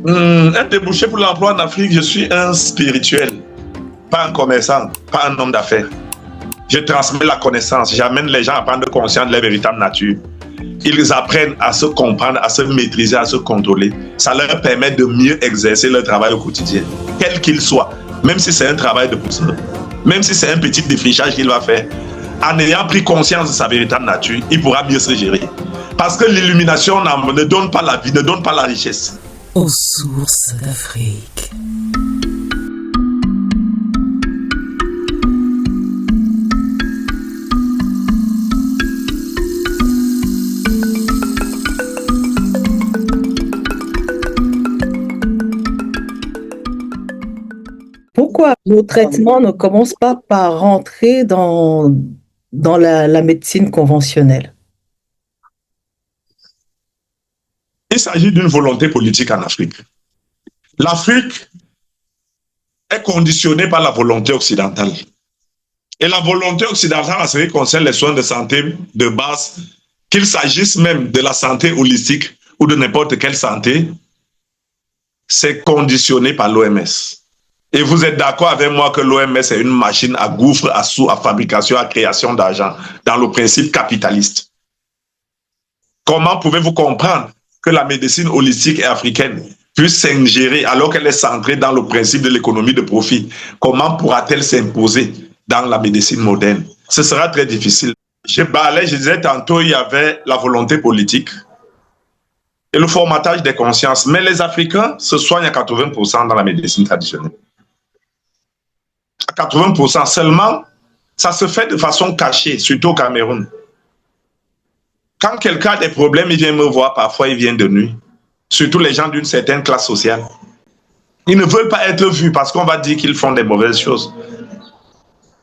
Un débouché pour l'emploi en Afrique, je suis un spirituel, pas un commerçant, pas un homme d'affaires. Je transmets la connaissance, j'amène les gens à prendre conscience de leur véritable nature. Ils apprennent à se comprendre, à se maîtriser, à se contrôler. Ça leur permet de mieux exercer leur travail au quotidien, quel qu'il soit. Même si c'est un travail de poussière, même si c'est un petit défrichage qu'il va faire, en ayant pris conscience de sa véritable nature, il pourra mieux se gérer. Parce que l'illumination ne donne pas la vie, ne donne pas la richesse. Aux sources d'Afrique. Pourquoi nos traitements ne commencent pas par rentrer dans la médecine conventionnelle? Il s'agit d'une volonté politique en Afrique. L'Afrique est conditionnée par la volonté occidentale. Et la volonté occidentale en ce qui concerne les soins de santé de base, qu'il s'agisse même de la santé holistique ou de n'importe quelle santé, c'est conditionné par l'OMS. Et vous êtes d'accord avec moi que l'OMS est une machine à gouffre, à sous, à fabrication, à création d'argent, dans le principe capitaliste. Comment pouvez-vous comprendre que la médecine holistique et africaine puisse s'ingérer alors qu'elle est centrée dans le principe de l'économie de profit? Comment pourra-t-elle s'imposer dans la médecine moderne? Ce sera très difficile. Je disais tantôt, il y avait la volonté politique et le formatage des consciences. Mais les Africains se soignent à 80% dans la médecine traditionnelle. À 80% seulement, ça se fait de façon cachée, surtout au Cameroun. Quand quelqu'un a des problèmes, il vient me voir, parfois il vient de nuit. Surtout les gens d'une certaine classe sociale. Ils ne veulent pas être vus parce qu'on va dire qu'ils font des mauvaises choses.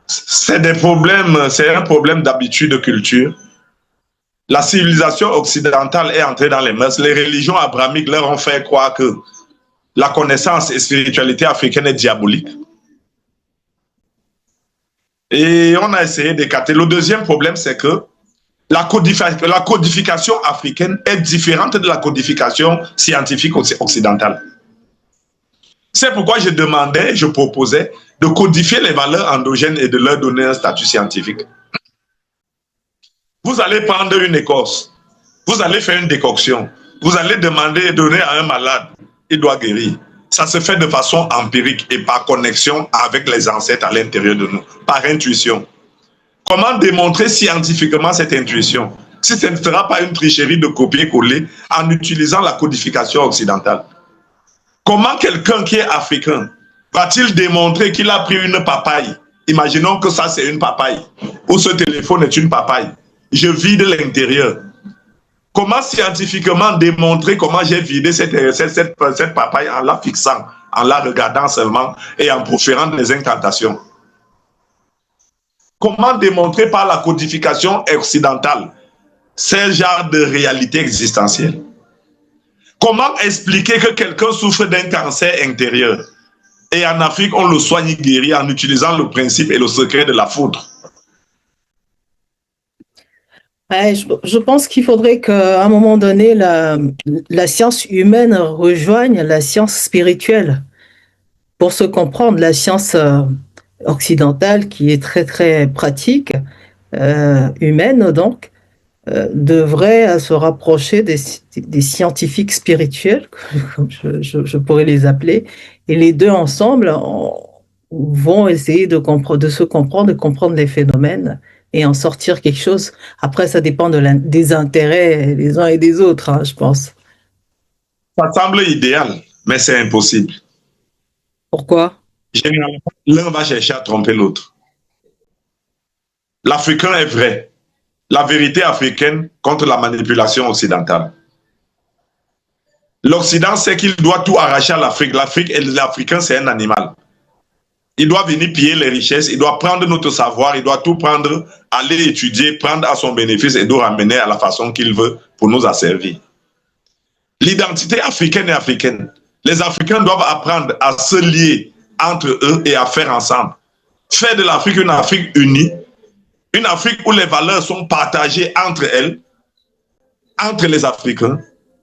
C'est des problèmes, c'est un problème d'habitude, de culture. La civilisation occidentale est entrée dans les mœurs. Les religions abrahamiques leur ont fait croire que la connaissance et spiritualité africaine est diabolique. Et on a essayé d'écarter. Le deuxième problème, c'est que la codification africaine est différente de la codification scientifique occidentale. C'est pourquoi je proposais de codifier les valeurs endogènes et de leur donner un statut scientifique. Vous allez prendre une écorce, vous allez faire une décoction, vous allez donner à un malade, il doit guérir. Ça se fait de façon empirique et par connexion avec les ancêtres à l'intérieur de nous, par intuition. Comment démontrer scientifiquement cette intuition si ce ne sera pas une tricherie de copier-coller en utilisant la codification occidentale? Comment quelqu'un qui est africain va-t-il démontrer qu'il a pris une papaye? Imaginons que ça c'est une papaye, ou ce téléphone est une papaye. Je vide l'intérieur. Comment scientifiquement démontrer comment j'ai vidé cette papaye en la fixant, en la regardant seulement et en proférant des incantations? Comment démontrer par la codification occidentale ce genre de réalité existentielle? Comment expliquer que quelqu'un souffre d'un cancer intérieur et en Afrique on le soigne guéri en utilisant le principe et le secret de la foudre? Ouais, je pense qu'il faudrait qu'à un moment donné, la science humaine rejoigne la science spirituelle pour se comprendre. La science occidentale, qui est très, très pratique, humaine donc, devrait se rapprocher des scientifiques spirituels, comme je pourrais les appeler, et les deux ensemble vont essayer de se comprendre, de comprendre les phénomènes et en sortir quelque chose. Après, ça dépend des intérêts des uns et des autres, hein, je pense. Ça semble idéal, mais c'est impossible. Pourquoi? Généralement, l'un va chercher à tromper l'autre. L'Africain est vrai. La vérité africaine contre la manipulation occidentale. L'Occident sait qu'il doit tout arracher à l'Afrique. L'Afrique et l'Africain, c'est un animal. Il doit venir piller les richesses, il doit prendre notre savoir, il doit tout prendre, aller étudier, prendre à son bénéfice et nous ramener à la façon qu'il veut pour nous asservir. L'identité africaine est africaine. Les Africains doivent apprendre à se lier entre eux et à faire ensemble. Faire de l'Afrique une Afrique unie, une Afrique où les valeurs sont partagées entre elles, entre les Africains,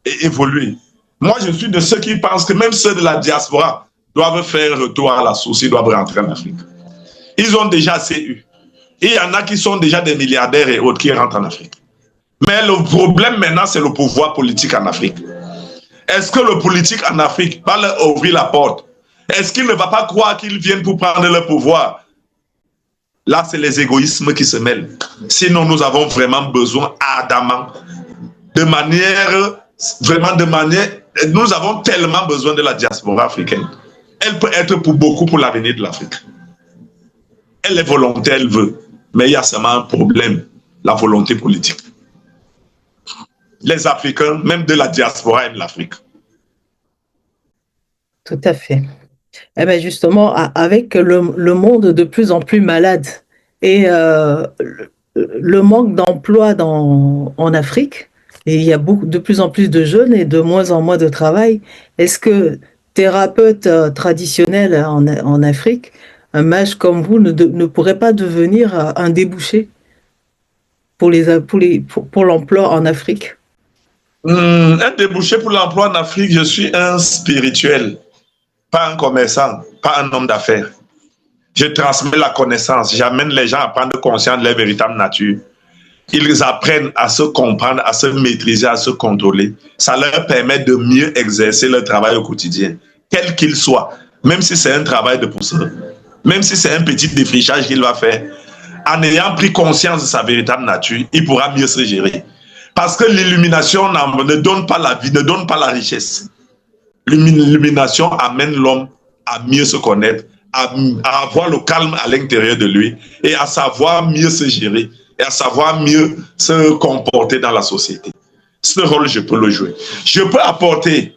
et évoluer. Moi, je suis de ceux qui pensent que même ceux de la diaspora doivent faire retour à la source, ils doivent rentrer en Afrique. Ils ont déjà assez eu. Et il y en a qui sont déjà des milliardaires et autres qui rentrent en Afrique. Mais le problème maintenant, c'est le pouvoir politique en Afrique. Est-ce que le politique en Afrique va leur ouvrir la porte? Est-ce qu'il ne va pas croire qu'ils viennent pour prendre le pouvoir? Là, c'est les égoïsmes qui se mêlent. Sinon, nous avons vraiment besoin ardemment, nous avons tellement besoin de la diaspora africaine. Elle peut être pour beaucoup pour l'avenir de l'Afrique. Elle est volontaire, elle veut. Mais il y a seulement un problème, la volonté politique. Les Africains, même de la diaspora, aiment l'Afrique. Tout à fait. Eh bien justement, avec le monde de plus en plus malade et le manque d'emploi en Afrique, et il y a de plus en plus de jeunes et de moins en moins de travail, est-ce que thérapeute traditionnel en Afrique, un mage comme vous ne pourrait pas devenir un débouché pour l'emploi en Afrique? Un débouché pour l'emploi en Afrique, je suis un spirituel, pas un commerçant, pas un homme d'affaires. Je transmets la connaissance, j'amène les gens à prendre conscience de leur véritable nature. Ils apprennent à se comprendre, à se maîtriser, à se contrôler. Ça leur permet de mieux exercer leur travail au quotidien, quel qu'il soit, même si c'est un travail de pousseur, même si c'est un petit défrichage qu'il va faire. En ayant pris conscience de sa véritable nature, il pourra mieux se gérer. Parce que l'illumination ne donne pas la vie, ne donne pas la richesse. L'illumination amène l'homme à mieux se connaître, à avoir le calme à l'intérieur de lui et à savoir mieux se gérer et à savoir mieux se comporter dans la société. Ce rôle, je peux le jouer. Je peux apporter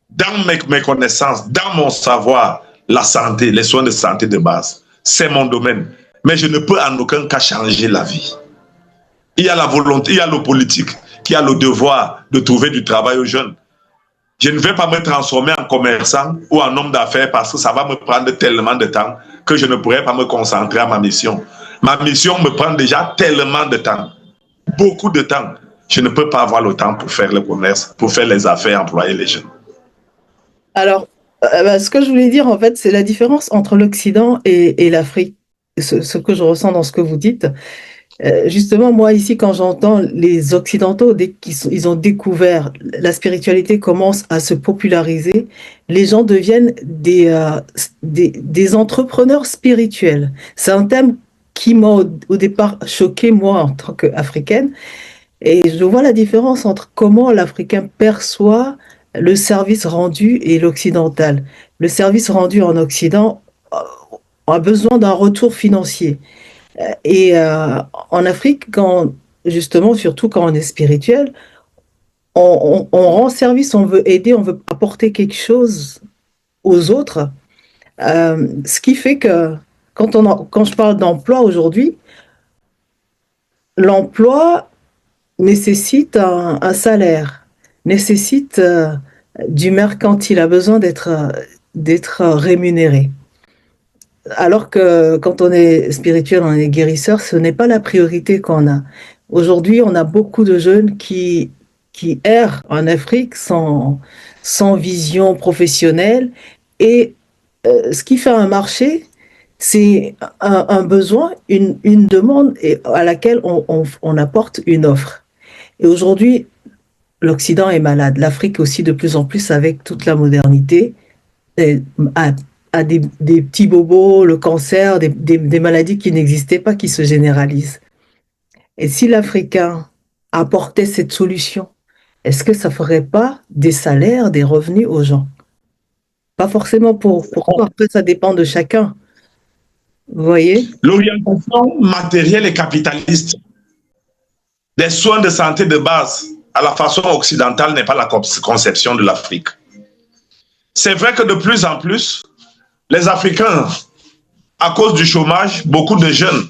dans mes connaissances, dans mon savoir, la santé, les soins de santé de base. C'est mon domaine. Mais je ne peux en aucun cas changer la vie. Il y a la volonté, il y a le politique qui a le devoir de trouver du travail aux jeunes. Je ne vais pas me transformer en commerçant ou en homme d'affaires parce que ça va me prendre tellement de temps que je ne pourrai pas me concentrer à ma mission. Ma mission me prend déjà tellement de temps, beaucoup de temps. Je ne peux pas avoir le temps pour faire le commerce, pour faire les affaires, employer les jeunes. Alors, ce que je voulais dire, en fait, c'est la différence entre l'Occident et l'Afrique. Ce que je ressens dans ce que vous dites. Justement, moi, ici, quand j'entends les Occidentaux, dès qu'ils ont découvert la spiritualité commence à se populariser, les gens deviennent des entrepreneurs spirituels. C'est un thème qui m'a au départ choqué, moi, en tant qu'Africaine. Et je vois la différence entre comment l'Africain perçoit le service rendu et l'occidental. Le service rendu en Occident a besoin d'un retour financier. Et en Afrique, justement, surtout quand on est spirituel, on rend service, on veut aider, on veut apporter quelque chose aux autres. Ce qui fait que quand je parle d'emploi aujourd'hui, l'emploi nécessite un salaire, nécessite du mercantile, a besoin d'être rémunéré. Alors que quand on est spirituel, on est guérisseur, ce n'est pas la priorité qu'on a. Aujourd'hui, on a beaucoup de jeunes qui errent en Afrique sans vision professionnelle. Et ce qui fait un marché, c'est un besoin, une demande à laquelle on apporte une offre. Et aujourd'hui, l'Occident est malade. L'Afrique aussi de plus en plus avec toute la modernité à des petits bobos, le cancer, des maladies qui n'existaient pas, qui se généralisent. Et si l'Africain apportait cette solution, est-ce que ça ne ferait pas des salaires, des revenus aux gens? Pas forcément pour toi, après ça dépend de chacun. Vous voyez? L'orientation matérielle et capitaliste des soins de santé de base à la façon occidentale n'est pas la conception de l'Afrique. C'est vrai que de plus en plus, les Africains, à cause du chômage, beaucoup de jeunes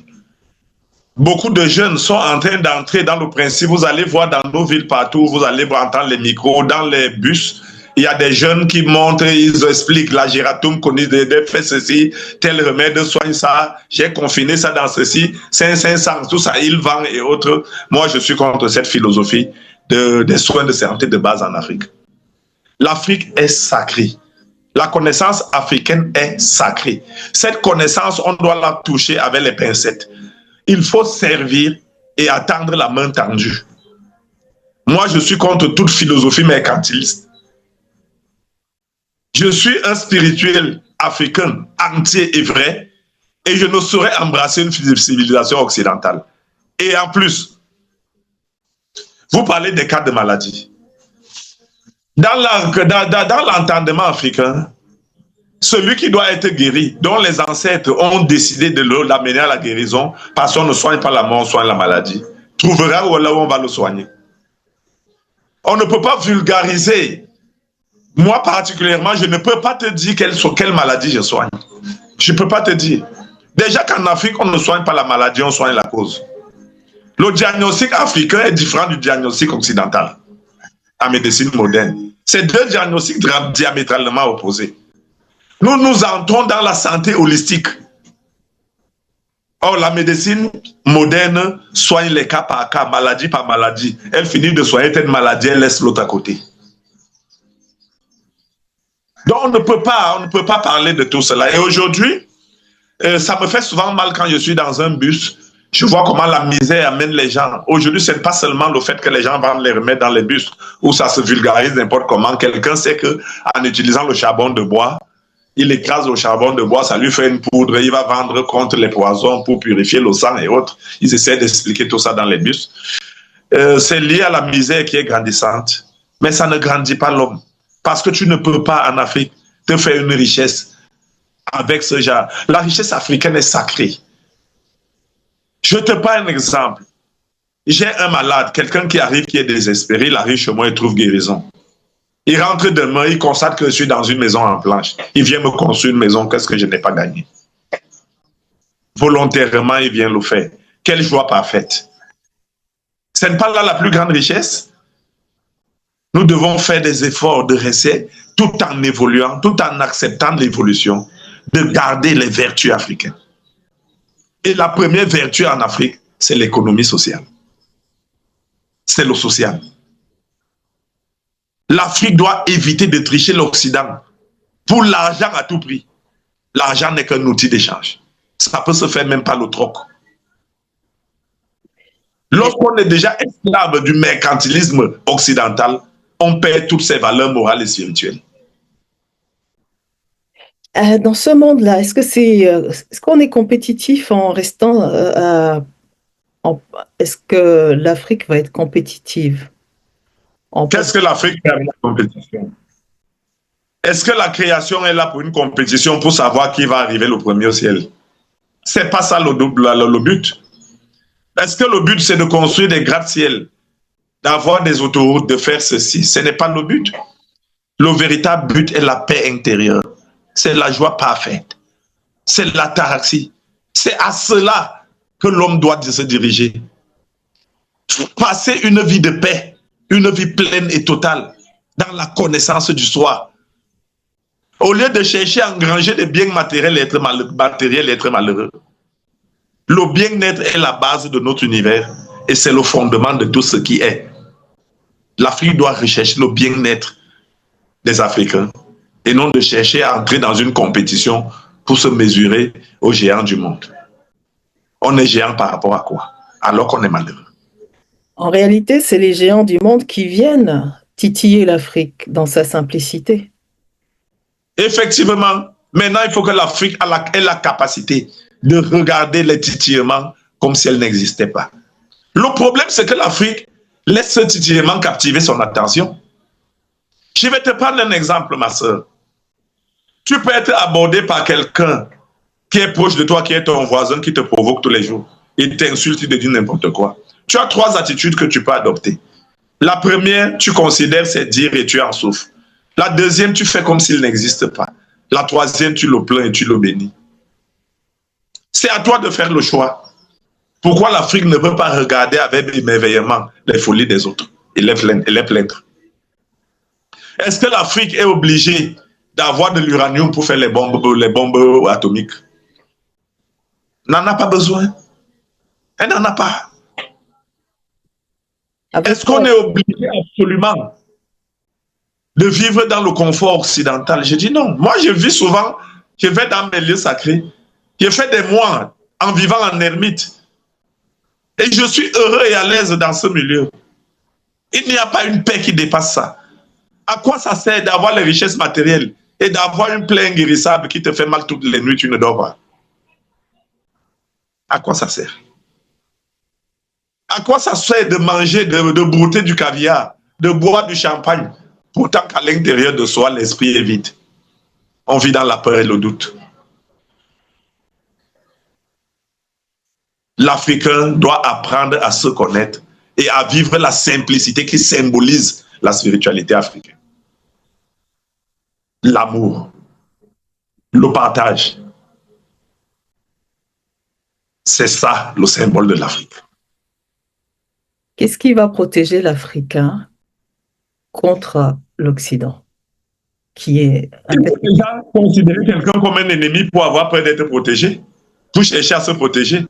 sont en train d'entrer dans le principe. Vous allez voir dans nos villes partout, vous allez entendre les micros, dans les bus, il y a des jeunes qui montrent, ils expliquent, la Gératoum connaît fait ceci, tel remède soigne ça, j'ai confiné ça dans ceci, 500, tout ça, ils vendent et autres. Moi, je suis contre cette philosophie des soins de santé de base en Afrique. L'Afrique est sacrée. La connaissance africaine est sacrée. Cette connaissance, on doit la toucher avec les pincettes. Il faut servir et attendre la main tendue. Moi, je suis contre toute philosophie mercantiliste. Je suis un spirituel africain entier et vrai, et je ne saurais embrasser une civilisation occidentale. Et en plus, vous parlez des cas de maladie. Dans l'entendement africain, celui qui doit être guéri, dont les ancêtres ont décidé de l'amener à la guérison, parce qu'on ne soigne pas la mort, on soigne la maladie, trouvera là où on va le soigner. On ne peut pas vulgariser. Moi particulièrement, je ne peux pas te dire quelle maladie je soigne. Je ne peux pas te dire. Déjà qu'en Afrique, on ne soigne pas la maladie, on soigne la cause. Le diagnostic africain est différent du diagnostic occidental en médecine moderne. C'est deux diagnostics diamétralement opposés. Nous nous entrons dans la santé holistique. Or, la médecine moderne soigne les cas par cas, maladie par maladie. Elle finit de soigner telle maladie, elle laisse l'autre à côté. Donc, on ne peut pas parler de tout cela. Et aujourd'hui, ça me fait souvent mal quand je suis dans un bus. Je vois comment la misère amène les gens. Aujourd'hui, ce n'est pas seulement le fait que les gens vendent les remèdes dans les bus où ça se vulgarise n'importe comment. Quelqu'un sait qu'en utilisant le charbon de bois, il écrase le charbon de bois, ça lui fait une poudre, il va vendre contre les poisons pour purifier le sang et autres. Ils essaient d'expliquer tout ça dans les bus. C'est lié à la misère qui est grandissante. Mais ça ne grandit pas l'homme. Parce que tu ne peux pas en Afrique te faire une richesse avec ce genre. La richesse africaine est sacrée. Je te prends un exemple. J'ai un malade, quelqu'un qui arrive, qui est désespéré, il arrive chez moi et trouve guérison. Il rentre demain, il constate que je suis dans une maison en planche. Il vient me construire une maison, qu'est-ce que je n'ai pas gagné? Volontairement, il vient le faire. Quelle joie parfaite. Ce n'est pas là la plus grande richesse? Nous devons faire des efforts de rester tout en évoluant, tout en acceptant l'évolution, de garder les vertus africaines. Et la première vertu en Afrique, c'est l'économie sociale. C'est le social. L'Afrique doit éviter de tricher l'Occident pour l'argent à tout prix. L'argent n'est qu'un outil d'échange. Ça peut se faire même par le troc. Lorsqu'on est déjà esclave du mercantilisme occidental, on perd toutes ses valeurs morales et spirituelles. Dans ce monde-là, est-ce qu'on est compétitif en restant est-ce que l'Afrique va être compétitive? Qu'est-ce que l'Afrique fait avec la compétition? Est-ce que la création est là pour une compétition pour savoir qui va arriver le premier au ciel? C'est pas ça le but. Est-ce que le but c'est de construire des gratte-ciel, d'avoir des autoroutes, de faire ceci? Ce n'est pas le but. Le véritable but est la paix intérieure. C'est la joie parfaite. C'est l'ataraxie. C'est à cela que l'homme doit se diriger. Passer une vie de paix, une vie pleine et totale, dans la connaissance du soi. Au lieu de chercher à engranger des biens matériels et être malheureux. Le bien-être est la base de notre univers et c'est le fondement de tout ce qui est. L'Afrique doit rechercher le bien-être des Africains et non de chercher à entrer dans une compétition pour se mesurer aux géants du monde. On est géant par rapport à quoi? Alors qu'on est malheureux. En réalité, c'est les géants du monde qui viennent titiller l'Afrique dans sa simplicité. Effectivement, maintenant il faut que l'Afrique ait la capacité de regarder les titillements comme si elles n'existaient pas. Le problème, c'est que l'Afrique laisse ce titillement captiver son attention. Je vais te prendre un exemple, ma soeur. Tu peux être abordé par quelqu'un qui est proche de toi, qui est ton voisin, qui te provoque tous les jours. Il t'insulte, il te dit n'importe quoi. Tu as trois attitudes que tu peux adopter. La première, tu considères, c'est dire et tu en souffres. La deuxième, tu fais comme s'il n'existe pas. La troisième, tu le plains et tu le bénis. C'est à toi de faire le choix. Pourquoi l'Afrique ne peut pas regarder avec émerveillement les folies des autres et les plaindre? Est-ce que l'Afrique est obligée d'avoir de l'uranium pour faire les bombes atomiques? N'en a pas besoin. Elle n'en a pas. Est-ce qu'on est obligé absolument de vivre dans le confort occidental. Je dis non. Moi, je vis souvent, je vais dans mes lieux sacrés. Je fais des mois en vivant en ermite. Et je suis heureux et à l'aise dans ce milieu. Il n'y a pas une paix qui dépasse ça. À quoi ça sert d'avoir les richesses matérielles et d'avoir une plaie inguérissable qui te fait mal toutes les nuits, tu ne dors pas? À quoi ça sert? À quoi ça sert de manger, de brouter du caviar, de boire du champagne, pourtant qu'à l'intérieur de soi, l'esprit est vide? On vit dans la peur et le doute. L'Africain doit apprendre à se connaître et à vivre la simplicité qui symbolise la spiritualité africaine. L'amour, le partage. C'est ça le symbole de l'Afrique. Qu'est-ce qui va protéger l'Africain contre l'Occident, qui est un Il faut déjà considérer quelqu'un comme un ennemi pour avoir peur d'être protégé, pour chercher à se protéger.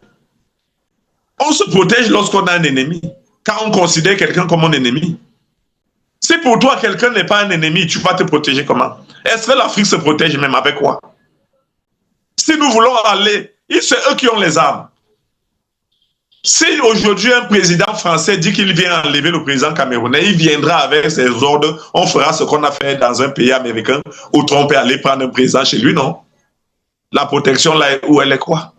On se protège lorsqu'on a un ennemi, quand on considère quelqu'un comme un ennemi. Si pour toi, quelqu'un n'est pas un ennemi, tu vas te protéger comment? Est-ce que l'Afrique se protège même avec quoi? Si nous voulons aller, c'est eux qui ont les armes. Si aujourd'hui un président français dit qu'il vient enlever le président camerounais, il viendra avec ses ordres, on fera ce qu'on a fait dans un pays américain où Trump est allé prendre un président chez lui, non? La protection là où elle est quoi?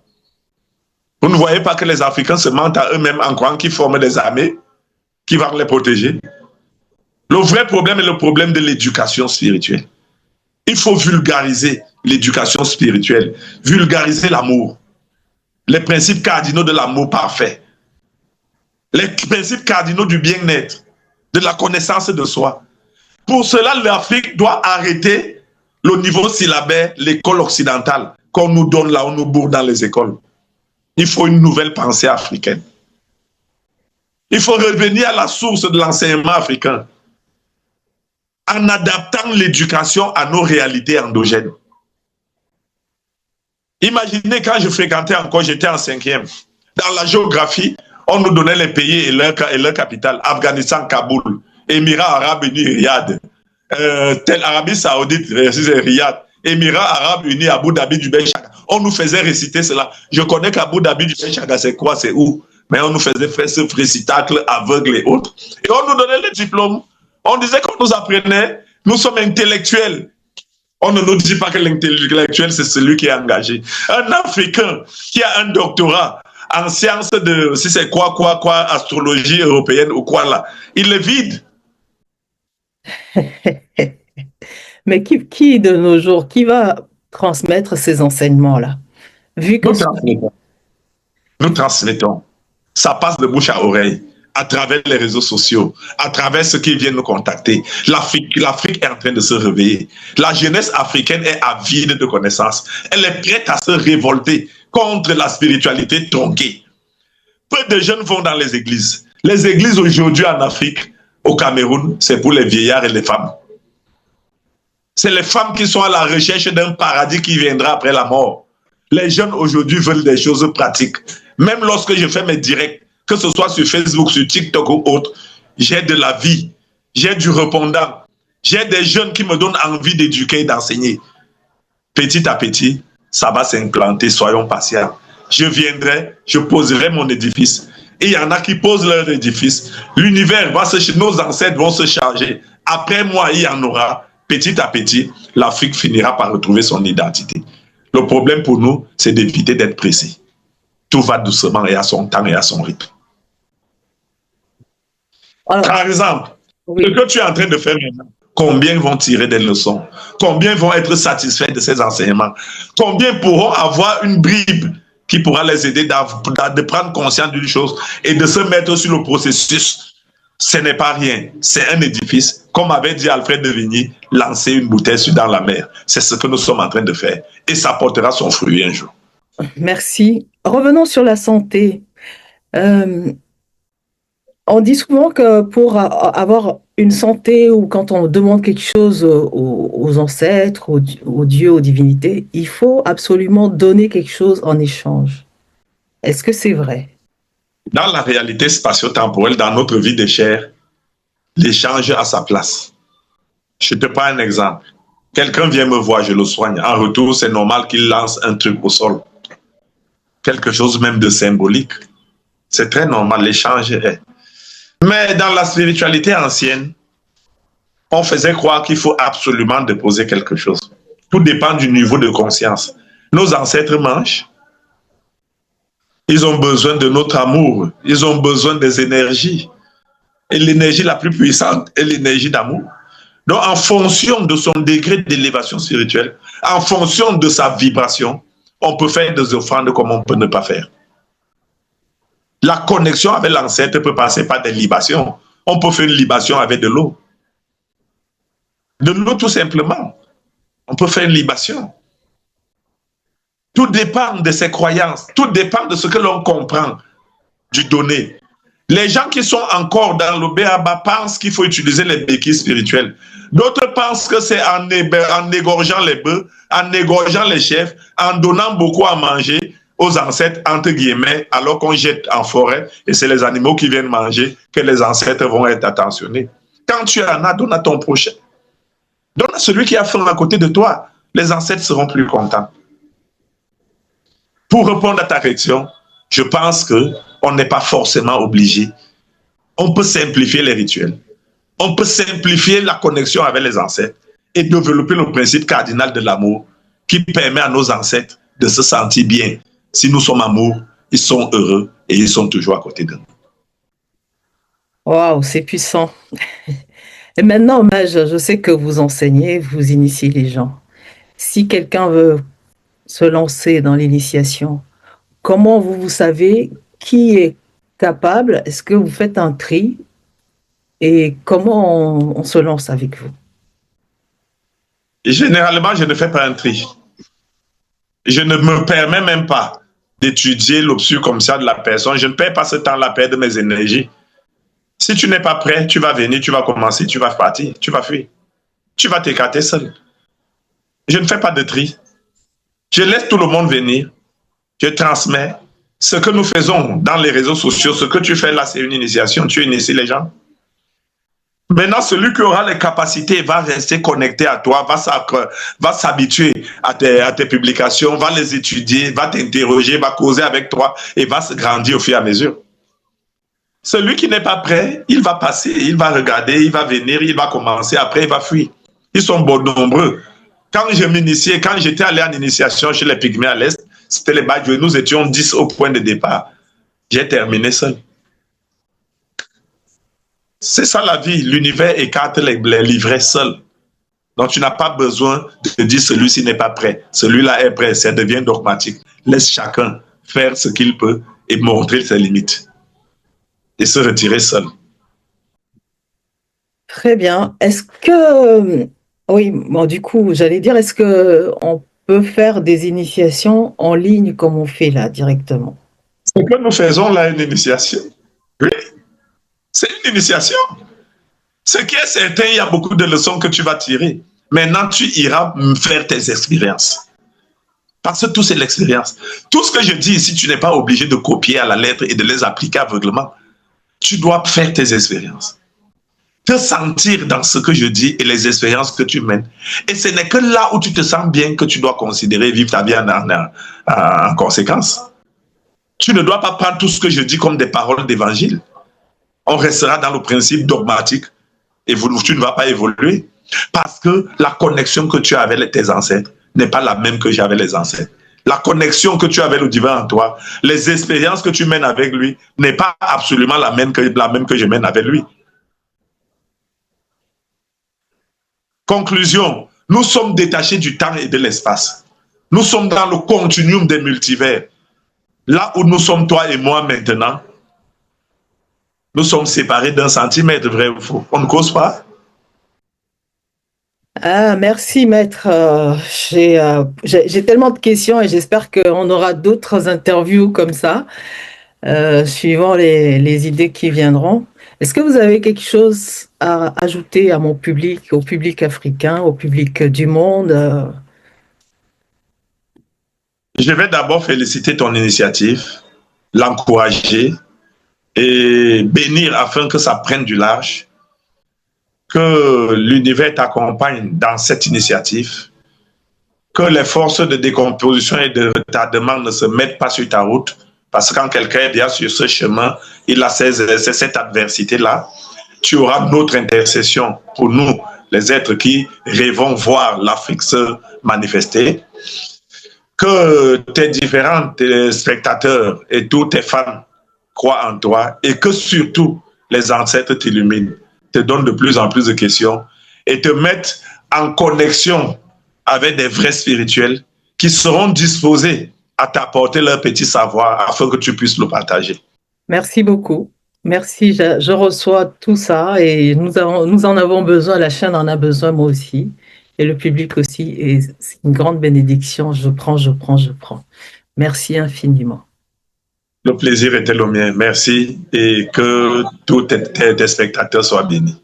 Vous ne voyez pas que les Africains se mentent à eux-mêmes en croyant qu'ils forment des armées qui vont les protéger? Le vrai problème est le problème de l'éducation spirituelle. Il faut vulgariser l'éducation spirituelle, vulgariser l'amour, les principes cardinaux de l'amour parfait, les principes cardinaux du bien-être, de la connaissance de soi. Pour cela, l'Afrique doit arrêter le niveau syllabaire, l'école occidentale, qu'on nous donne là, on nous bourre dans les écoles. Il faut une nouvelle pensée africaine. Il faut revenir à la source de l'enseignement africain en adaptant l'éducation à nos réalités endogènes. Imaginez quand je fréquentais encore, j'étais en 5e. Dans la géographie, on nous donnait les pays et leur capitale. Afghanistan, Kaboul, Émirats Arabes Unis, Riyad, Arabie Saoudite, Riyad, Émirats Arabes Unis, Abu Dhabi, Dubaï, Chaka. On nous faisait réciter cela. Je connais qu'Abu Dhabi, Dubaï, Chaka, c'est quoi, c'est où? Mais on nous faisait faire ce récitacle aveugle et autres. Et on nous donnait le diplôme. On disait qu'on nous apprenait, nous sommes intellectuels. On ne nous dit pas que l'intellectuel, c'est celui qui est engagé. Un Africain qui a un doctorat en sciences de, si c'est quoi, astrologie européenne ou quoi là, il est vide. Mais qui de nos jours, qui va transmettre ces enseignements-là? Vu que nous transmettons. Ça passe de bouche à oreille, à travers les réseaux sociaux, à travers ceux qui viennent nous contacter. L'Afrique est en train de se réveiller. La jeunesse africaine est avide de connaissances. Elle est prête à se révolter contre la spiritualité tronquée. Peu de jeunes vont dans les églises. Les églises aujourd'hui en Afrique, au Cameroun, c'est pour les vieillards et les femmes. C'est les femmes qui sont à la recherche d'un paradis qui viendra après la mort. Les jeunes aujourd'hui veulent des choses pratiques. Même lorsque je fais mes directs, que ce soit sur Facebook, sur TikTok ou autre, j'ai de la vie, j'ai du répondant, j'ai des jeunes qui me donnent envie d'éduquer et d'enseigner. Petit à petit, ça va s'implanter, soyons patients. Je viendrai, je poserai mon édifice. Et il y en a qui posent leur édifice. L'univers va nos ancêtres vont se charger. Après moi, il y en aura. Petit à petit, l'Afrique finira par retrouver son identité. Le problème pour nous, c'est d'éviter d'être pressé. Tout va doucement et à son temps et à son rythme. Alors, par exemple, oui, ce que tu es en train de faire maintenant, combien vont tirer des leçons? Combien vont être satisfaits de ces enseignements? Combien pourront avoir une bribe qui pourra les aider de prendre conscience d'une chose et de se mettre sur le processus? Ce n'est pas rien, c'est un édifice. Comme avait dit Alfred de Vigny, lancer une bouteille dans la mer. C'est ce que nous sommes en train de faire. Et ça portera son fruit un jour. Merci. Revenons sur la santé. On dit souvent que pour avoir une santé ou quand on demande quelque chose aux ancêtres, aux dieux, aux divinités, il faut absolument donner quelque chose en échange. Est-ce que c'est vrai? Dans la réalité spatio-temporelle, dans notre vie de chair, l'échange a sa place. Je te prends un exemple. Quelqu'un vient me voir, je le soigne. En retour, c'est normal qu'il lance un truc au sol. Quelque chose même de symbolique. C'est très normal, l'échange est. Mais dans la spiritualité ancienne, on faisait croire qu'il faut absolument déposer quelque chose. Tout dépend du niveau de conscience. Nos ancêtres mangent. Ils ont besoin de notre amour. Ils ont besoin des énergies. Et l'énergie la plus puissante est l'énergie d'amour. Donc, en fonction de son degré d'élévation spirituelle, en fonction de sa vibration, on peut faire des offrandes comme on peut ne pas faire. La connexion avec l'ancêtre peut passer par des libations. On peut faire une libation avec de l'eau. De l'eau tout simplement. On peut faire une libation. Tout dépend de ses croyances. Tout dépend de ce que l'on comprend du donné. Les gens qui sont encore dans le béaba pensent qu'il faut utiliser les béquilles spirituelles. D'autres pensent que c'est en égorgeant les bœufs, en égorgeant les chefs, en donnant beaucoup à manger aux ancêtres, entre guillemets, alors qu'on jette en forêt et c'est les animaux qui viennent manger que les ancêtres vont être attentionnés. Quand tu en as, donne à ton prochain. Donne à celui qui a faim à côté de toi. Les ancêtres seront plus contents. Pour répondre à ta question, je pense qu'on n'est pas forcément obligé. On peut simplifier les rituels. On peut simplifier la connexion avec les ancêtres et développer le principe cardinal de l'amour qui permet à nos ancêtres de se sentir bien. Si nous sommes amour, ils sont heureux et ils sont toujours à côté de nous. Waouh, c'est puissant. Et maintenant, Maj, je sais que vous enseignez, vous initiez les gens. Si quelqu'un veut se lancer dans l'initiation, comment vous savez qui est capable? Est-ce que vous faites un tri? Et comment on se lance avec vous? Et généralement, je ne fais pas un tri. Je ne me permets même pas d'étudier l'option comme ça de la personne. Je ne perds pas ce temps-là, perdre mes énergies. Si tu n'es pas prêt, tu vas venir, tu vas commencer, tu vas partir, tu vas fuir. Tu vas t'écarter seul. Je ne fais pas de tri. Je laisse tout le monde venir. Je transmets. Ce que nous faisons dans les réseaux sociaux, ce que tu fais là, c'est une initiation. Tu inities les gens. Maintenant, celui qui aura les capacités va rester connecté à toi, va s'habituer à tes publications, va les étudier, va t'interroger, va causer avec toi et va se grandir au fur et à mesure. Celui qui n'est pas prêt, il va passer, il va regarder, il va venir, il va commencer, après il va fuir. Ils sont bon nombreux. Quand je m'initiais, quand j'étais allé en initiation chez les Pygmées à l'Est, c'était les Badjoués, nous étions 10 au point de départ. J'ai terminé seul. C'est ça la vie. L'univers écarte les livrets seuls. Donc tu n'as pas besoin de dire celui-ci n'est pas prêt. Celui-là est prêt. Ça devient dogmatique. Laisse chacun faire ce qu'il peut et montrer ses limites. Et se retirer seul. Très bien. Est-ce que, oui, bon, du coup, j'allais dire, est-ce qu'on peut faire des initiations en ligne comme on fait là directement? Ce que nous faisons là, une initiation. Oui, c'est une initiation. Ce qui est certain, il y a beaucoup de leçons que tu vas tirer. Maintenant, tu iras faire tes expériences. Parce que tout, c'est l'expérience. Tout ce que je dis ici, tu n'es pas obligé de copier à la lettre et de les appliquer aveuglement. Tu dois faire tes expériences. Te sentir dans ce que je dis et les expériences que tu mènes. Et ce n'est que là où tu te sens bien que tu dois considérer vivre ta vie en conséquence. Tu ne dois pas prendre tout ce que je dis comme des paroles d'évangile. On restera dans le principe dogmatique et tu ne vas pas évoluer. Parce que la connexion que tu as avec tes ancêtres n'est pas la même que j'ai avec les ancêtres. La connexion que tu as avec le divin en toi, les expériences que tu mènes avec lui n'est pas absolument la même que je mène avec lui. Conclusion, nous sommes détachés du temps et de l'espace. Nous sommes dans le continuum des multivers. Là où nous sommes toi et moi maintenant, nous sommes séparés d'un centimètre, vrai ou faux. On ne cause pas. Ah, merci, maître. J'ai tellement de questions et j'espère qu'on aura d'autres interviews comme ça, suivant les idées qui viendront. Est-ce que vous avez quelque chose à ajouter à mon public, au public africain, au public du monde? Je vais d'abord féliciter ton initiative, l'encourager et bénir afin que ça prenne du large. que l'univers t'accompagne dans cette initiative, que les forces de décomposition et de retardement ne se mettent pas sur ta route, parce que quand quelqu'un est déjà sur ce chemin, il a cette adversité-là. Tu auras notre intercession pour nous, les êtres qui rêvons voir l'Afrique se manifester. Que tes différents spectateurs et tous tes fans croient en toi et que surtout les ancêtres t'illuminent, te donnent de plus en plus de questions et te mettent en connexion avec des vrais spirituels qui seront disposés à t'apporter leur petit savoir afin que tu puisses le partager. Merci beaucoup. Merci, je reçois tout ça et nous en avons besoin, la chaîne en a besoin, moi aussi, et le public aussi, et c'est une grande bénédiction. Je prends. Merci infiniment. Le plaisir était le mien. Merci et que tous tes spectateurs soient bénis.